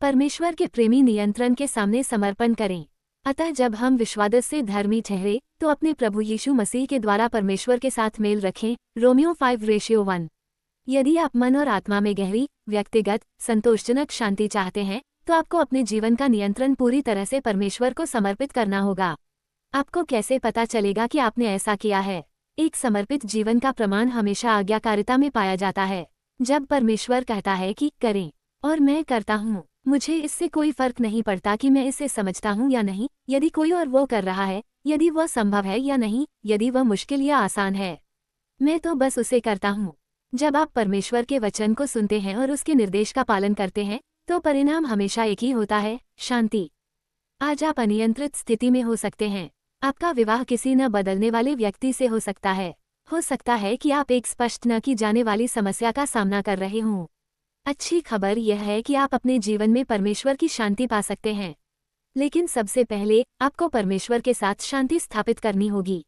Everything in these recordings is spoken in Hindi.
परमेश्वर के प्रेमी नियंत्रण के सामने समर्पण करें। अतः जब हम विश्वास से धर्मी ठहरे तो अपने प्रभु यीशु मसीह के द्वारा परमेश्वर के साथ मेल रखें। रोमियो 5:1। यदि आप मन और आत्मा में गहरी, व्यक्तिगत, संतोषजनक शांति चाहते हैं तो आपको अपने जीवन का नियंत्रण पूरी तरह से परमेश्वर को समर्पित करना होगा। आपको कैसे पता चलेगा कि आपने ऐसा किया है? एक समर्पित जीवन का प्रमाण हमेशा आज्ञाकारिता में पाया जाता है। जब परमेश्वर कहता है कि करें और मैं करता हूँ, मुझे इससे कोई फर्क नहीं पड़ता कि मैं इसे समझता हूँ या नहीं, यदि कोई और वो कर रहा है, यदि वह संभव है या नहीं, यदि वह मुश्किल या आसान है, मैं तो बस उसे करता हूँ। जब आप परमेश्वर के वचन को सुनते हैं और उसके निर्देश का पालन करते हैं तो परिणाम हमेशा एक ही होता है, शांति। आज आप अनियंत्रित स्थिति में हो सकते हैं। आपका विवाह किसी न बदलने वाले व्यक्ति से हो सकता है। हो सकता है कि आप एक स्पष्ट न की जाने वाली समस्या का सामना कर रहे हों। अच्छी खबर यह है कि आप अपने जीवन में परमेश्वर की शांति पा सकते हैं। लेकिन सबसे पहले आपको परमेश्वर के साथ शांति स्थापित करनी होगी।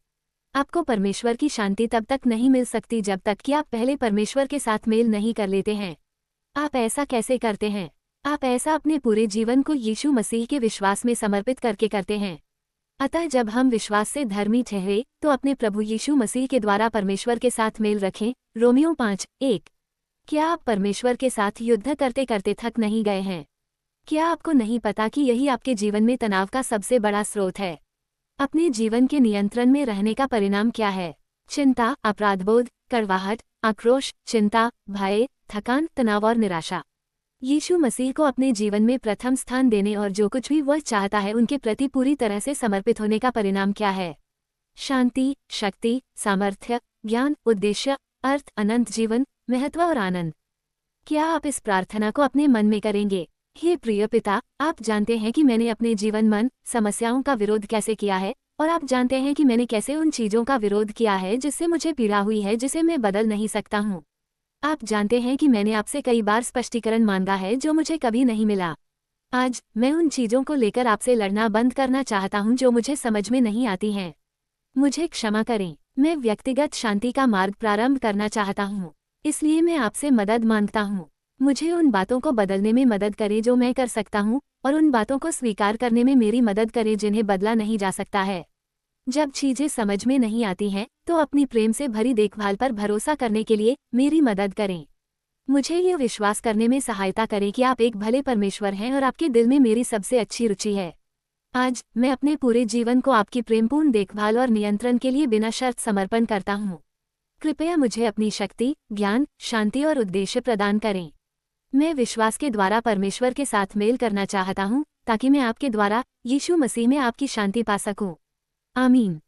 आपको परमेश्वर की शांति तब तक नहीं मिल सकती जब तक कि आप पहले परमेश्वर के साथ मेल नहीं कर लेते हैं। आप ऐसा कैसे करते हैं? आप ऐसा अपने पूरे जीवन को यीशु मसीह के विश्वास में समर्पित करके करते हैं। अतः जब हम विश्वास से धर्मी ठहरे तो अपने प्रभु यीशु मसीह के द्वारा परमेश्वर के साथ मेल रखें। रोमियो 5:1। क्या आप परमेश्वर के साथ युद्ध करते करते थक नहीं गए हैं? क्या आपको नहीं पता कि यही आपके जीवन में तनाव का सबसे बड़ा स्रोत है? अपने जीवन के नियंत्रण में रहने का परिणाम क्या है? चिंता, अपराधबोध, कड़वाहट, आक्रोश, चिंता, भय, थकान, तनाव और निराशा। यीशु मसीह को अपने जीवन में प्रथम स्थान देने और जो कुछ भी वह चाहता है उनके प्रति पूरी तरह से समर्पित होने का परिणाम क्या है? शांति, शक्ति, सामर्थ्य, ज्ञान, उद्देश्य, अर्थ, अनंत जीवन, महत्व और आनंद। क्या आप इस प्रार्थना को अपने मन में करेंगे? हे प्रिय पिता, आप जानते हैं कि मैंने अपने जीवन मन समस्याओं का विरोध कैसे किया है, और आप जानते हैं कि मैंने कैसे उन चीज़ों का विरोध किया है जिससे मुझे पीड़ा हुई है, जिसे मैं बदल नहीं सकता हूँ। आप जानते हैं कि मैंने आपसे कई बार स्पष्टीकरण मांगा है जो मुझे कभी नहीं मिला। आज मैं उन चीज़ों को लेकर आपसे लड़ना बंद करना चाहता हूं जो मुझे समझ में नहीं आती हैं। मुझे क्षमा करें। मैं व्यक्तिगत शांति का मार्ग प्रारंभ करना चाहता हूं, इसलिए मैं आपसे मदद मांगता हूं। मुझे उन बातों को बदलने में मदद करें जो मैं कर सकता हूं, और उन बातों को स्वीकार करने में मेरी मदद करें जिन्हें बदला नहीं जा सकता है। जब चीज़ें समझ में नहीं आती हैं तो अपनी प्रेम से भरी देखभाल पर भरोसा करने के लिए मेरी मदद करें। मुझे ये विश्वास करने में सहायता करें कि आप एक भले परमेश्वर हैं और आपके दिल में मेरी सबसे अच्छी रुचि है। आज मैं अपने पूरे जीवन को आपकी प्रेमपूर्ण देखभाल और नियंत्रण के लिए बिना शर्त समर्पण करता हूँ। कृपया मुझे अपनी शक्ति, ज्ञान, शांति और उद्देश्य प्रदान करें। मैं विश्वास के द्वारा परमेश्वर के साथ मेल करना चाहता हूँ ताकि मैं आपके द्वारा यीशु मसीह में आपकी शांति पा सकूँ। आमीन।